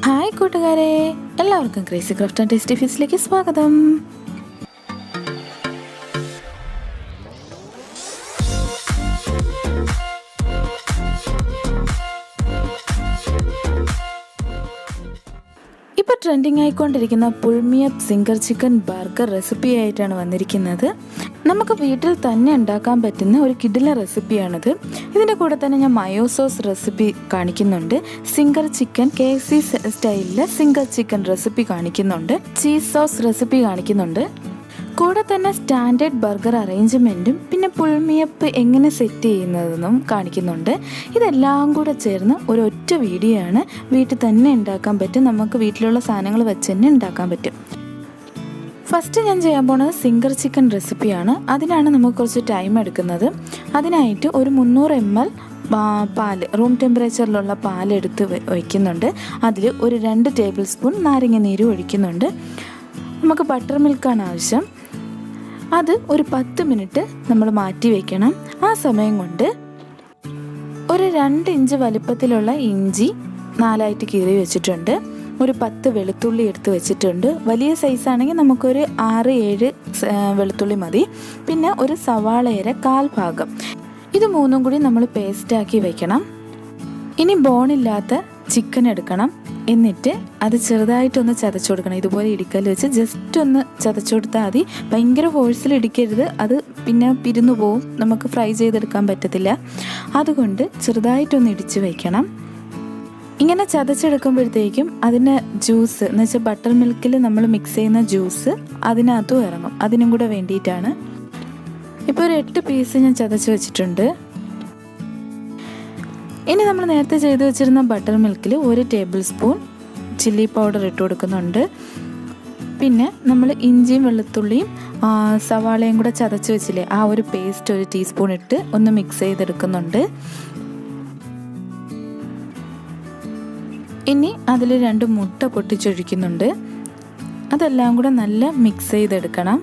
Hi കൂട്ടുകാരെ, എല്ലാവർക്കും crazy craft and tasty ഫീസിലേക്ക് സ്വാഗതം. ഇപ്പോൾ ട്രെൻഡിങ് ആയിക്കൊണ്ടിരിക്കുന്ന പുൾമിയ സിംഗർ ചിക്കൻ ബർഗർ റെസിപ്പി ആയിട്ടാണ് വന്നിരിക്കുന്നത്. നമുക്ക് വീട്ടിൽ തന്നെ ഉണ്ടാക്കാൻ പറ്റുന്ന ഒരു കിടിലൻ റെസിപ്പിയാണിത്. ഇതിൻ്റെ കൂടെ തന്നെ ഞാൻ മയോ സോസ് റെസിപ്പി കാണിക്കുന്നുണ്ട്, സിംഗർ ചിക്കൻ KFC സ്റ്റൈലിലെ സിംഗർ ചിക്കൻ റെസിപ്പി കാണിക്കുന്നുണ്ട്, ചീസ് സോസ് റെസിപ്പി കാണിക്കുന്നുണ്ട്, കൂടെ തന്നെ സ്റ്റാൻഡേർഡ് ബർഗർ അറേഞ്ച്മെൻറ്റും പിന്നെ പുൾമിയപ്പ് എങ്ങനെ സെറ്റ് ചെയ്യുന്നതെന്നും കാണിക്കുന്നുണ്ട്. ഇതെല്ലാം കൂടെ ചേർന്ന് ഒരൊറ്റ വീഡിയോ ആണ്. വീട്ടിൽ തന്നെ ഉണ്ടാക്കാൻ പറ്റും, നമുക്ക് വീട്ടിലുള്ള സാധനങ്ങൾ വെച്ച് തന്നെ ഉണ്ടാക്കാൻ പറ്റും. ഫസ്റ്റ് ഞാൻ ചെയ്യാൻ പോകുന്നത് സിംഗർ ചിക്കൻ റെസിപ്പിയാണ്. അതിനാണ് നമുക്ക് കുറച്ച് ടൈം എടുക്കുന്നത്. അതിനായിട്ട് ഒരു 300 ml പാൽ, റൂം ടെമ്പറേച്ചറിലുള്ള പാലെടുത്ത് വയ്ക്കുന്നുണ്ട്. അതിൽ ഒരു 2 ടേബിൾ സ്പൂൺ നാരങ്ങ നീര് ഒഴിക്കുന്നുണ്ട്. നമുക്ക് ബട്ടർ മിൽക്കാണ് ആവശ്യം. അത് ഒരു 10 മിനിറ്റ് നമ്മൾ മാറ്റി വയ്ക്കണം. ആ സമയം കൊണ്ട് ഒരു 2 ഇഞ്ച് വലിപ്പത്തിലുള്ള ഇഞ്ചി 4ആയിട്ട് കീറി വെച്ചിട്ടുണ്ട്. ഒരു 10 വെളുത്തുള്ളി എടുത്ത് വെച്ചിട്ടുണ്ട്. വലിയ സൈസാണെങ്കിൽ നമുക്കൊരു 6-7 വെളുത്തുള്ളി മതി. പിന്നെ ഒരു സവാളയുടെ 1/4 ഭാഗം. ഇത് മൂന്നും കൂടി നമ്മൾ പേസ്റ്റാക്കി വയ്ക്കണം. ഇനി ബോണില്ലാത്ത ചിക്കൻ എടുക്കണം. എന്നിട്ട് അത് ചെറുതായിട്ടൊന്ന് ചതച്ചു കൊടുക്കണം. ഇതുപോലെ ഇടിക്കൽ വെച്ച് ജസ്റ്റ് ഒന്ന് ചതച്ചു കൊടുത്താൽ മതി. ഭയങ്കര ഫോഴ്സിൽ ഇടിക്കരുത്, അത് പിന്നെ പിരിന്നു പോവും, നമുക്ക് ഫ്രൈ ചെയ്തെടുക്കാൻ പറ്റത്തില്ല. അതുകൊണ്ട് ചെറുതായിട്ടൊന്ന് ഇടിച്ച് വയ്ക്കണം. ഇങ്ങനെ ചതച്ചെടുക്കുമ്പോഴത്തേക്കും അതിന് ജ്യൂസ് എന്ന് വെച്ചാൽ ബട്ടർ മിൽക്കിൽ നമ്മൾ മിക്സ് ചെയ്യുന്ന ജ്യൂസ് അതിനകത്തും ഇറങ്ങും. അതിനും കൂടെ വേണ്ടിയിട്ടാണ്. ഇപ്പോൾ ഒരു 8 പീസ് ഞാൻ ചതച്ച് വെച്ചിട്ടുണ്ട്. ഇനി നമ്മൾ നേരത്തെ ചെയ്ത് വെച്ചിരുന്ന ബട്ടർ മിൽക്കിൽ 1 ടേബിൾ സ്പൂൺ ചില്ലി പൗഡർ ഇട്ട് കൊടുക്കുന്നുണ്ട്. പിന്നെ നമ്മൾ ഇഞ്ചിയും വെളുത്തുള്ളിയും സവാളയും കൂടെ ചതച്ച് വെച്ചില്ലേ, ആ ഒരു പേസ്റ്റ് 1 ടീസ്പൂൺ ഇട്ട് ഒന്ന് മിക്സ് ചെയ്തെടുക്കുന്നുണ്ട്. ഇനി അതിൽ 2 മുട്ട പൊട്ടിച്ചൊഴിക്കുന്നുണ്ട്. അതെല്ലാം കൂടെ നല്ല മിക്സ് ചെയ്തെടുക്കണം.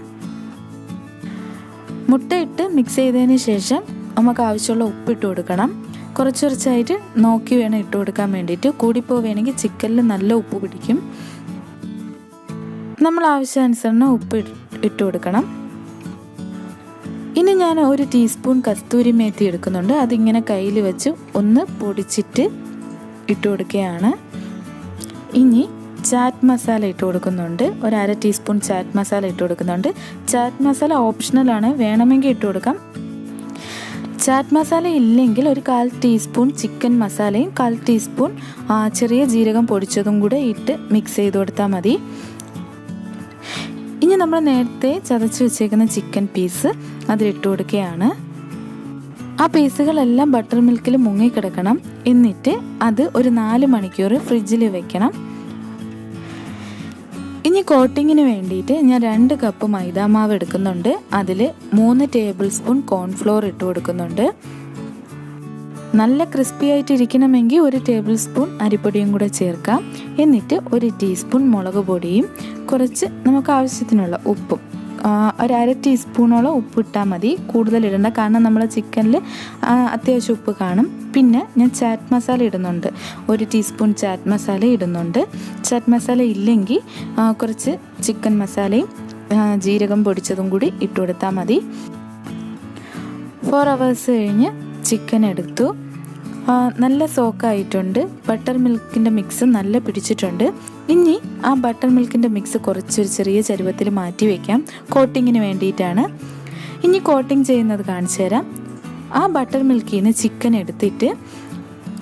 മുട്ടയിട്ട് മിക്സ് ചെയ്തതിന് ശേഷം നമുക്ക് ആവശ്യമുള്ള ഉപ്പിട്ട് കൊടുക്കണം. കുറച്ചായിട്ട് നോക്കി വേണം ഇട്ട് കൊടുക്കാൻ വേണ്ടിയിട്ട്. കൂടിപ്പോവുകയാണെങ്കിൽ ചിക്കനിൽ നല്ല ഉപ്പ് പിടിക്കും. നമ്മൾ ആവശ്യാനുസരണം ഉപ്പ് ഇട്ട് കൊടുക്കണം. ഇനി ഞാൻ 1 ടീസ്പൂൺ കസ്തൂരി മേത്തി എടുക്കുന്നുണ്ട്. അതിങ്ങനെ കയ്യിൽ വെച്ച് ഒന്ന് പൊടിച്ചിട്ട് ഇട്ട് കൊടുക്കുകയാണ്. ഇനി ചാറ്റ് മസാല ഇട്ട് കൊടുക്കുന്നുണ്ട്. ഒരു 1/2 ടീസ്പൂൺ ചാറ്റ് മസാല ഇട്ട് കൊടുക്കുന്നുണ്ട്. ചാറ്റ് മസാല ഓപ്ഷണലാണ്, വേണമെങ്കിൽ ഇട്ട് കൊടുക്കാം. ചാറ്റ് മസാല ഇല്ലെങ്കിൽ ഒരു 1/4 ടീസ്പൂൺ ചിക്കൻ മസാലയും 1/4 ടീസ്പൂൺ ചെറിയ ജീരകം പൊടിച്ചതും കൂടെ ഇട്ട് മിക്സ് ചെയ്ത് കൊടുത്താൽ മതി. ഇനി നമ്മൾ നേരത്തെ ചതച്ച് വെച്ചേക്കുന്ന ചിക്കൻ പീസ് അതിലിട്ട് കൊടുക്കുകയാണ്. ആ പീസുകളെല്ലാം ബട്ടർ മിൽക്കിൽ മുങ്ങിക്കിടക്കണം. എന്നിട്ട് അത് ഒരു 4 മണിക്കൂർ ഫ്രിഡ്ജിൽ വെക്കണം. ഇനി കോട്ടിങ്ങിന് വേണ്ടിയിട്ട് ഞാൻ 2 കപ്പ് മൈദാമാവ് എടുക്കുന്നുണ്ട്. അതിൽ 3 ടേബിൾ സ്പൂൺ കോൺഫ്ലോർ ഇട്ട് കൊടുക്കുന്നുണ്ട്. നല്ല ക്രിസ്പി ആയിട്ടിരിക്കണമെങ്കിൽ 1 ടേബിൾ സ്പൂൺ അരിപ്പൊടിയും കൂടെ ചേർക്കാം. എന്നിട്ട് 1 ടീസ്പൂൺ മുളക് പൊടിയും കുറച്ച് നമുക്ക് ആവശ്യത്തിനുള്ള ഉപ്പും, ഒരു 1/2 ടീസ്പൂണോളം ഉപ്പ് ഇട്ടാൽ മതി. കൂടുതൽ ഇടണ്ട, കാരണം നമ്മൾ ചിക്കനിൽ അത്യാവശ്യം ഉപ്പ് കാണും. പിന്നെ ഞാൻ ചാറ്റ് മസാല ഇടുന്നുണ്ട്. 1 ടീസ്പൂൺ ചാറ്റ് മസാല ഇടുന്നുണ്ട്. ചാറ്റ് മസാല ഇല്ലെങ്കിൽ കുറച്ച് ചിക്കൻ മസാലയും ജീരകം പൊടിച്ചതും കൂടി ഇട്ട് കൊടുത്താൽ മതി. 4 hours കഴിഞ്ഞ് ചിക്കൻ എടുത്തു. നല്ല സോക്കായിട്ടുണ്ട്. ബട്ടർ മിൽക്കിൻ്റെ മിക്സ് നല്ല പിടിച്ചിട്ടുണ്ട്. ഇനി ആ ബട്ടർ മിൽക്കിൻ്റെ മിക്സ് കുറച്ചൊരു ചെറിയ ചരുവത്തിൽ മാറ്റി വയ്ക്കാം, കോട്ടിങ്ങിന് വേണ്ടിയിട്ടാണ്. ഇനി കോട്ടിങ് ചെയ്യുന്നത് കാണിച്ചു തരാം. ആ ബട്ടർ മിൽക്കിൽ നിന്ന് ചിക്കൻ എടുത്തിട്ട്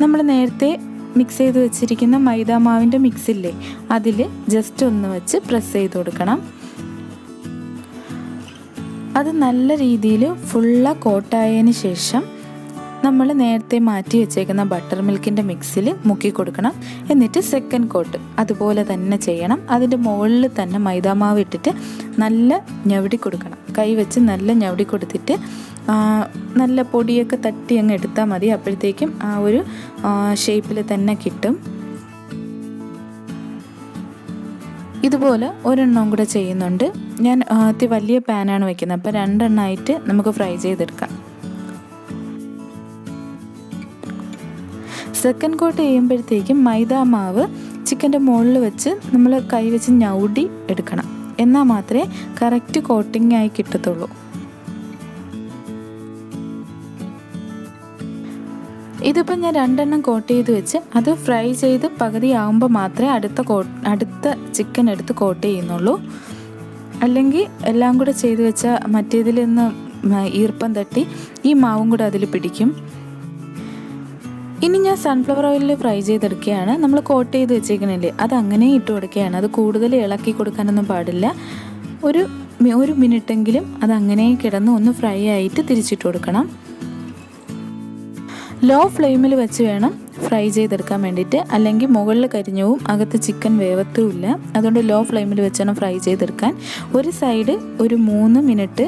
നമ്മൾ നേരത്തെ മിക്സ് ചെയ്ത് വെച്ചിരിക്കുന്ന മൈദാമാവിൻ്റെ മിക്സില്ലേ, അതിൽ ജസ്റ്റ് ഒന്ന് വെച്ച് പ്രസ് ചെയ്ത് കൊടുക്കണം. അത് നല്ല രീതിയിൽ ഫുള്ള് കോട്ടായതിന് ശേഷം നമ്മൾ നേരത്തെ മാറ്റി വെച്ചേക്കുന്ന ബട്ടർ മിൽക്കിൻ്റെ മിക്സിൽ മുക്കി കൊടുക്കണം. എന്നിട്ട് സെക്കൻഡ് കോട്ട് അതുപോലെ തന്നെ ചെയ്യണം. അതിൻ്റെ മുകളിൽ തന്നെ മൈദാമാവ് ഇട്ടിട്ട് നല്ല ഞവടി കൊടുക്കണം. കൈ വെച്ച് നല്ല ഞവടി കൊടുത്തിട്ട് നല്ല പൊടിയൊക്കെ തട്ടി അങ്ങ് എടുത്താൽ മതി. അപ്പോഴത്തേക്കും ആ ഒരു ഷേപ്പിൽ തന്നെ കിട്ടും. ഇതുപോലെ ഒരെണ്ണം കൂടെ ചെയ്യുന്നുണ്ട്. ഞാൻ വലിയ പാനാണ് വയ്ക്കുന്നത്, അപ്പോൾ 2 എണ്ണമായിട്ട് നമുക്ക് ഫ്രൈ ചെയ്തെടുക്കാം. സെക്കൻഡ് കോട്ട് ചെയ്യുമ്പോഴത്തേക്കും മൈദ മാവ് ചിക്കൻ്റെ മുകളിൽ വെച്ച് നമ്മൾ കൈ വെച്ച് ഞൗടി എടുക്കണം. എന്നാൽ മാത്രമേ കറക്റ്റ് കോട്ടിംഗ് ആയി കിട്ടത്തുള്ളൂ. ഇതിപ്പോൾ ഞാൻ 2 എണ്ണം കോട്ട് ചെയ്ത് വെച്ച് അത് ഫ്രൈ ചെയ്ത് പകുതി ആകുമ്പോൾ മാത്രമേ അടുത്ത ചിക്കൻ എടുത്ത് കോട്ട് ചെയ്യുന്നുള്ളൂ. അല്ലെങ്കിൽ എല്ലാം കൂടെ ചെയ്ത് വെച്ചാൽ മറ്റേതിൽ നിന്ന് ഈർപ്പം തട്ടി ഈ മാവും കൂടെ അതിൽ പിടിക്കും. ഇനി ഞാൻ സൺഫ്ലവർ ഓയിലിൽ ഫ്രൈ ചെയ്തെടുക്കുകയാണ്. നമ്മൾ കോട്ട് ചെയ്ത് വെച്ചേക്കണില്ലേ, അത് അങ്ങനെ ഇട്ട് കൊടുക്കുകയാണ്. അത് കൂടുതൽ ഇളക്കി കൊടുക്കാനൊന്നും പാടില്ല. ഒരു മിനിറ്റെങ്കിലും അത് അങ്ങനെ കിടന്ന് ഒന്ന് ഫ്രൈ ആയിട്ട് തിരിച്ചിട്ട് കൊടുക്കണം. ലോ ഫ്ലെയിമിൽ വെച്ച് വേണം ഫ്രൈ ചെയ്തെടുക്കാൻ വേണ്ടിയിട്ട്, അല്ലെങ്കിൽ മുകളിൽ കരിഞ്ഞു പോവും, അകത്ത് ചിക്കൻ വേവത്തുമില്ല. അതുകൊണ്ട് ലോ ഫ്ലെയിമിൽ വെച്ചാണ് ഫ്രൈ ചെയ്തെടുക്കാൻ. ഒരു സൈഡ് ഒരു 3 മിനിറ്റ്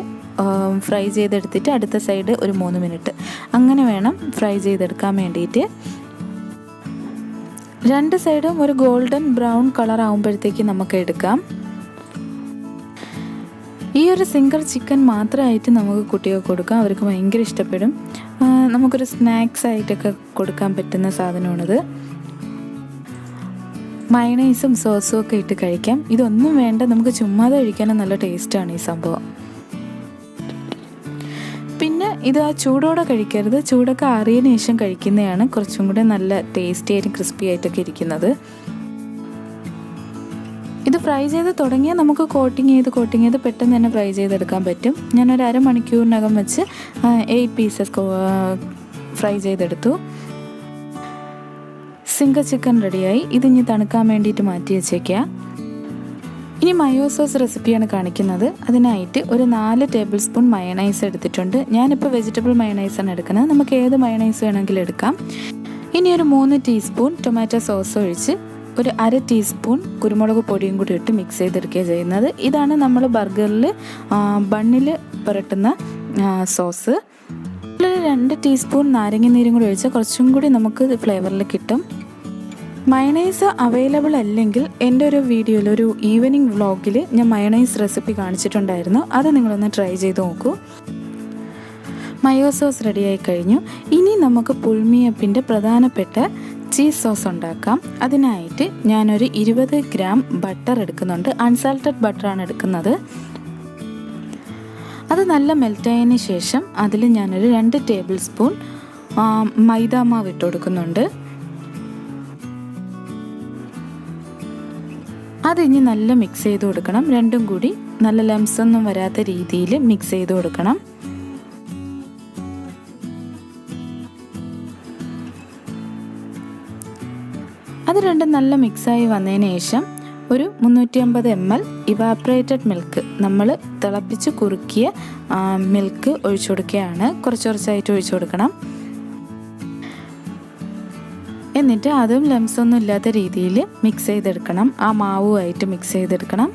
ഫ്രൈ ചെയ്തെടുത്തിട്ട് അടുത്ത സൈഡ് ഒരു 3 മിനിറ്റ് അങ്ങനെ വേണം ഫ്രൈ ചെയ്തെടുക്കാൻ വേണ്ടിയിട്ട്. 2 സൈഡും ഒരു ഗോൾഡൻ ബ്രൗൺ കളർ ആകുമ്പോഴത്തേക്ക് നമുക്ക് എടുക്കാം. ഈ ഒരു സിംഗർ ചിക്കൻ മാത്രമായിട്ട് നമുക്ക് കുട്ടികൾക്ക് കൊടുക്കാം. അവർക്ക് ഭയങ്കര ഇഷ്ടപ്പെടും. നമുക്കൊരു സ്നാക്സ് ആയിട്ടൊക്കെ കൊടുക്കാൻ പറ്റുന്ന സാധനമാണിത്. മയണൈസും സോസും ഒക്കെ ഇട്ട് കഴിക്കാം. ഇതൊന്നും വേണ്ട, നമുക്ക് ചുമ്മാതെ കഴിക്കാനും നല്ല ടേസ്റ്റാണ് ഈ സംഭവം. പിന്നെ ഇത് ആ ചൂടോടെ കഴിക്കരുത്, ചൂടൊക്കെ ആറിയതിന് ശേഷം കഴിക്കുന്നതാണ് കുറച്ചും കൂടെ നല്ല ടേസ്റ്റി ആയിട്ട് ക്രിസ്പി ആയിട്ടൊക്കെ ഇരിക്കുന്നത്. ഇത് ഫ്രൈ ചെയ്ത് തുടങ്ങിയാൽ നമുക്ക് കോട്ടിങ് ചെയ്ത് പെട്ടെന്ന് തന്നെ ഫ്രൈ ചെയ്തെടുക്കാൻ പറ്റും. ഞാനൊരു അരമണിക്കൂറിനകം വെച്ച് 8 പീസസ് ഫ്രൈ ചെയ്തെടുത്തു. സിംഗർ ചിക്കൻ റെഡിയായി. ഇതിനി തണുക്കാൻ വേണ്ടിയിട്ട് മാറ്റി വെച്ചേക്കുക. ഇനി മയോ സോസ് റെസിപ്പിയാണ് കാണിക്കുന്നത്. അതിനായിട്ട് ഒരു 4 ടേബിൾ സ്പൂൺ മയണൈസ് എടുത്തിട്ടുണ്ട്. ഞാനിപ്പോൾ വെജിറ്റബിൾ മയണൈസാണ് എടുക്കുന്നത്. നമുക്ക് ഏത് മയണൈസ് വേണമെങ്കിലും എടുക്കാം. ഇനി ഒരു 3 ടീസ്പൂൺ ടൊമാറ്റോ സോസ് ഒഴിച്ച് ഒരു 1/2 ടീസ്പൂൺ കുരുമുളക് പൊടിയും കൂടി ഇട്ട് മിക്സ് ചെയ്തെടുക്കുകയാണ് ചെയ്യുന്നത്. ഇതാണ് നമ്മൾ ബർഗറിൽ ബണ്ണിൽ പുരട്ടുന്ന സോസ്. 2 ടീസ്പൂൺ നാരങ്ങ നീരും കൂടി ഒഴിച്ചാൽ കുറച്ചും കൂടി നമുക്ക് ഫ്ലേവറിൽ കിട്ടും. മയണൈസ് അവൈലബിൾ അല്ലെങ്കിൽ എൻ്റെ ഒരു വീഡിയോയിൽ, ഒരു ഈവനിങ് വ്ളോഗിൽ ഞാൻ മയണൈസ് റെസിപ്പി കാണിച്ചിട്ടുണ്ടായിരുന്നു. അത് നിങ്ങളൊന്ന് ട്രൈ ചെയ്ത് നോക്കൂ. മയോ സോസ് റെഡിയായി കഴിഞ്ഞു. ഇനി നമുക്ക് പുൾമിയപ്പിൻ്റെ പ്രധാനപ്പെട്ട ചീസ് സോസ് ഉണ്ടാക്കാം. അതിനായിട്ട് ഞാനൊരു 20 ഗ്രാം ബട്ടർ എടുക്കുന്നുണ്ട്. അൺസാൾട്ടഡ് ബട്ടറാണ് എടുക്കുന്നത്. അത് നല്ല മെൽറ്റായതിന് ശേഷം അതിൽ ഞാനൊരു 2 ടേബിൾ സ്പൂൺ മൈദ മാവ് ഇട്ട് കൊടുക്കുന്നുണ്ട്. അതിനി നല്ല മിക്സ് ചെയ്ത് കൊടുക്കണം. രണ്ടും കൂടി നല്ല ലംസ് ഒന്നും വരാത്ത രീതിയിൽ മിക്സ് ചെയ്ത് കൊടുക്കണം. അത് രണ്ടും നല്ല മിക്സായി വന്നതിന് ശേഷം ഒരു 350 ml ഇവാപ്പറേറ്റഡ് മിൽക്ക്, നമ്മൾ തിളപ്പിച്ച് കുറുക്കിയ മിൽക്ക് ഒഴിച്ചു കൊടുക്കുകയാണ്. കുറച്ചായിട്ട് ഒഴിച്ചു കൊടുക്കണം. എന്നിട്ട് അതും ലംസ് ഒന്നും ഇല്ലാത്ത രീതിയിൽ മിക്സ് ചെയ്തെടുക്കണം. ആ മാവുമായിട്ട് മിക്സ് ചെയ്തെടുക്കണം.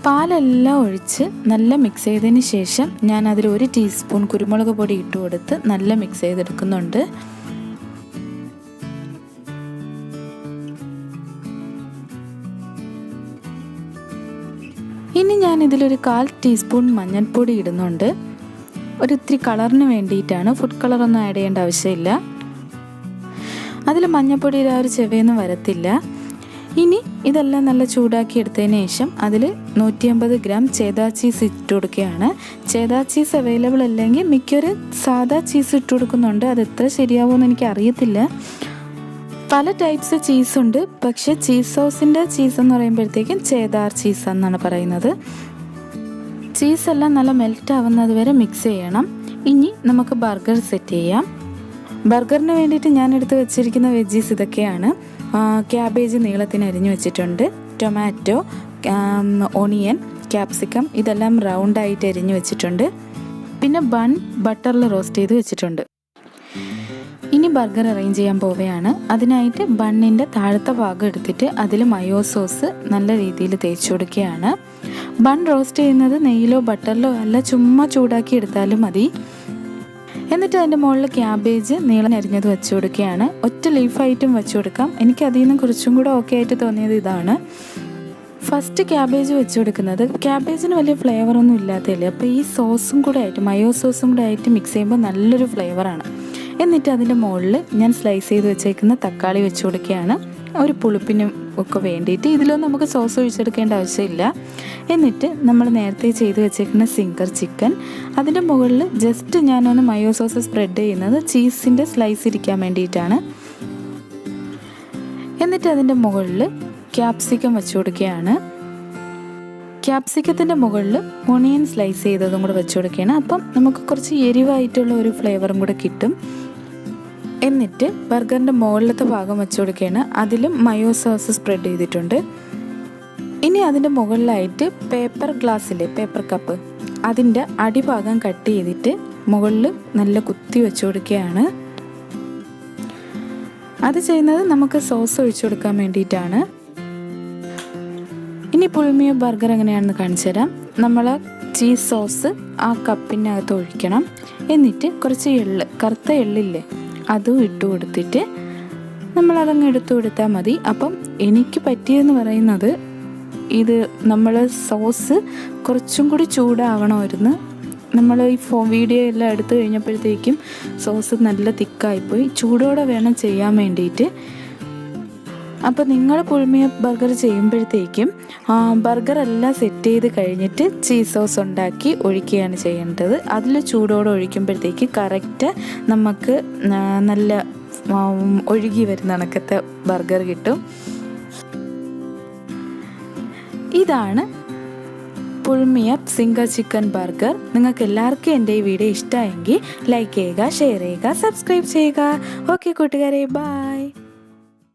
പാലെല്ലാം ഒഴിച്ച് നല്ല മിക്സ് ചെയ്തതിന് ശേഷം ഞാൻ അതിൽ 1 ടീസ്പൂൺ കുരുമുളക് പൊടി ഇട്ട് കൊടുത്ത് നല്ല മിക്സ് ചെയ്തെടുക്കുന്നുണ്ട്. ഇനി ഞാൻ ഇതിലൊരു 1/4 ടീസ്പൂൺ മഞ്ഞൾപ്പൊടി ഇടുന്നുണ്ട്. ഇത്തിരി കളറിന് വേണ്ടിയിട്ടാണ്. ഫുഡ് കളറൊന്നും ആഡ് ചെയ്യേണ്ട ആവശ്യമില്ല. അതിൽ മഞ്ഞൾപ്പൊടിയുടെ ആ ഒരു ചെവയൊന്നും വരത്തില്ല. ഇനി ഇതെല്ലാം നല്ല ചൂടാക്കി എടുത്തതിന് ശേഷം അതിൽ 150 ഗ്രാം ചേദാ ചീസ് ഇട്ട് കൊടുക്കുകയാണ്. ചേദാ ചീസ് അവൈലബിൾ അല്ലെങ്കിൽ മിക്കൊരു സാദാ ചീസ് ഇട്ട് കൊടുക്കുന്നുണ്ട്. അത് എത്ര ശരിയാവുമെന്ന് എനിക്ക് അറിയത്തില്ല. പല ടൈപ്സ് ചീസുണ്ട്. പക്ഷേ ചീസ് സോസിൻ്റെ ചീസ് എന്ന് പറയുമ്പോഴത്തേക്കും ചേദാർ ചീസ് എന്നാണ് പറയുന്നത്. ചീസെല്ലാം നല്ല മെൽറ്റ് ആവുന്നത് വരെ മിക്സ് ചെയ്യണം. ഇനി നമുക്ക് ബർഗർ സെറ്റ് ചെയ്യാം. ബർഗറിന് വേണ്ടിയിട്ട് ഞാൻ എടുത്ത് വെച്ചിരിക്കുന്ന വെജീസ് ഇതൊക്കെയാണ്. ക്യാബേജ് നീളത്തിന് അരിഞ്ഞു വെച്ചിട്ടുണ്ട്. ടൊമാറ്റോ, ഓണിയൻ, ക്യാപ്സിക്കം ഇതെല്ലാം റൗണ്ടായിട്ട് അരിഞ്ഞു വെച്ചിട്ടുണ്ട്. പിന്നെ ബട്ടറിൽ റോസ്റ്റ് ചെയ്ത് വെച്ചിട്ടുണ്ട്. ഇനി ബർഗർ അറേഞ്ച് ചെയ്യാൻ പോവുകയാണ്. അതിനായിട്ട് ബണ്ണിൻ്റെ താഴത്തെ ഭാഗം എടുത്തിട്ട് അതിൽ മയോ സോസ് നല്ല രീതിയിൽ തേച്ച് കൊടുക്കുകയാണ്. ബൺ റോസ്റ്റ് ചെയ്യുന്നത് നെയ്യിലോ ബട്ടറിലോ അല്ല, ചുമ്മാ ചൂടാക്കി എടുത്താലും മതി. എന്നിട്ട് അതിൻ്റെ മുകളിൽ ക്യാബേജ് നീളം അരിഞ്ഞത് വെച്ച് കൊടുക്കുകയാണ്. ഒറ്റ ലീഫായിട്ടും വെച്ച് കൊടുക്കാം. എനിക്ക് അതിൽ നിന്നും കുറച്ചും കൂടെ ഓക്കെ ആയിട്ട് തോന്നിയത് ഇതാണ്. ഫസ്റ്റ് ക്യാബേജ് വെച്ച് കൊടുക്കുന്നത്. ക്യാബേജിന് വലിയ ഫ്ലേവറൊന്നും ഇല്ലാത്തതല്ലേ, അപ്പോൾ ഈ സോസും കൂടെ ആയിട്ട്, മയോ സോസും കൂടെ ആയിട്ട് മിക്സ് ചെയ്യുമ്പോൾ നല്ലൊരു ഫ്ലേവറാണ്. എന്നിട്ട് അതിൻ്റെ മുകളിൽ ഞാൻ സ്ലൈസ് ചെയ്ത് വെച്ചേക്കുന്ന തക്കാളി വെച്ച് കൊടുക്കുകയാണ്, ഒരു പുളിപ്പിനും ഒക്കെ വേണ്ടിയിട്ട്. ഇതിലൊന്നും നമുക്ക് സോസ് ഒഴിച്ചെടുക്കേണ്ട ആവശ്യമില്ല. എന്നിട്ട് നമ്മൾ നേരത്തെ ചെയ്ത് വെച്ചേക്കുന്ന സിംഗർ ചിക്കൻ അതിൻ്റെ മുകളിൽ ജസ്റ്റ് ഞാനൊന്ന് മയോ സോസ് സ്പ്രെഡ് ചെയ്യുന്നത് ചീസിൻ്റെ സ്ലൈസ് ഇരിക്കാൻ വേണ്ടിയിട്ടാണ്. എന്നിട്ട് അതിൻ്റെ മുകളിൽ ക്യാപ്സിക്കം വെച്ച് കൊടുക്കുകയാണ്. ക്യാപ്സിക്കത്തിൻ്റെ മുകളിൽ ഒണിയൻ സ്ലൈസ് ചെയ്തതും കൂടെ വെച്ച് കൊടുക്കുകയാണ്. അപ്പം നമുക്ക് കുറച്ച് എരിവായിട്ടുള്ള ഒരു ഫ്ലേവറും കൂടെ കിട്ടും. എന്നിട്ട് ബർഗറിൻ്റെ മുകളിലത്തെ ഭാഗം വെച്ച് കൊടുക്കുകയാണ്. അതിലും മയോ സോസ് സ്പ്രെഡ് ചെയ്തിട്ടുണ്ട്. ഇനി അതിൻ്റെ മുകളിലായിട്ട് പേപ്പർ ഗ്ലാസ്സിലെ പേപ്പർ കപ്പ് അതിൻ്റെ അടിഭാഗം കട്ട് ചെയ്തിട്ട് മുകളിൽ നല്ല കുത്തി വെച്ച് കൊടുക്കുകയാണ്. അത് ചെയ്യുന്നത് നമുക്ക് സോസ് ഒഴിച്ചു കൊടുക്കാൻ വേണ്ടിയിട്ടാണ്. ഇനി പുൾമിയ ബർഗർ എങ്ങനെയാണെന്ന് കാണിച്ചു തരാം. നമ്മൾ ചീസ് സോസ് ആ കപ്പിനകത്ത് ഒഴിക്കണം. എന്നിട്ട് കുറച്ച് എള്ള്, കറുത്ത എള്ളില്ലേ, അതും ഇട്ട് കൊടുത്തിട്ട് നമ്മളതങ്ങ് എടുത്തു കൊടുത്താൽ മതി. അപ്പം എനിക്ക് പറ്റിയെന്ന് പറയുന്നത് ഇത് നമ്മൾ സോസ് കുറച്ചും കൂടി ചൂടാവണമായിരുന്നു. നമ്മൾ ഈ വീഡിയോ എല്ലാം എടുത്തു കഴിഞ്ഞപ്പോഴത്തേക്കും സോസ് നല്ല തിക്കായിപ്പോയി. ചൂടോടെ വേണം ചെയ്യാൻ വേണ്ടിയിട്ട്. അപ്പോൾ നിങ്ങൾ പുൾമിയ ബർഗർ ചെയ്യുമ്പോഴത്തേക്കും ബർഗർ എല്ലാം സെറ്റ് ചെയ്ത് കഴിഞ്ഞിട്ട് ചീസ് സോസ് ഉണ്ടാക്കി ഒഴിക്കുകയാണ് ചെയ്യേണ്ടത്. അതിൽ ചൂടോടെ ഒഴിക്കുമ്പോഴത്തേക്ക് കറക്റ്റ് നമുക്ക് നല്ല ഒഴുകി വരുന്ന കണക്കത്തെ ബർഗർ കിട്ടും. ഇതാണ് പുൾമിയ സിംഗർ ചിക്കൻ ബർഗർ. നിങ്ങൾക്ക് എല്ലാവർക്കും എൻ്റെ ഈ വീഡിയോ ഇഷ്ടമായെങ്കിൽ ലൈക്ക് ചെയ്യുക, ഷെയർ ചെയ്യുക, സബ്സ്ക്രൈബ് ചെയ്യുക. ഓക്കെ കൂട്ടുകാരെ, ബൈ.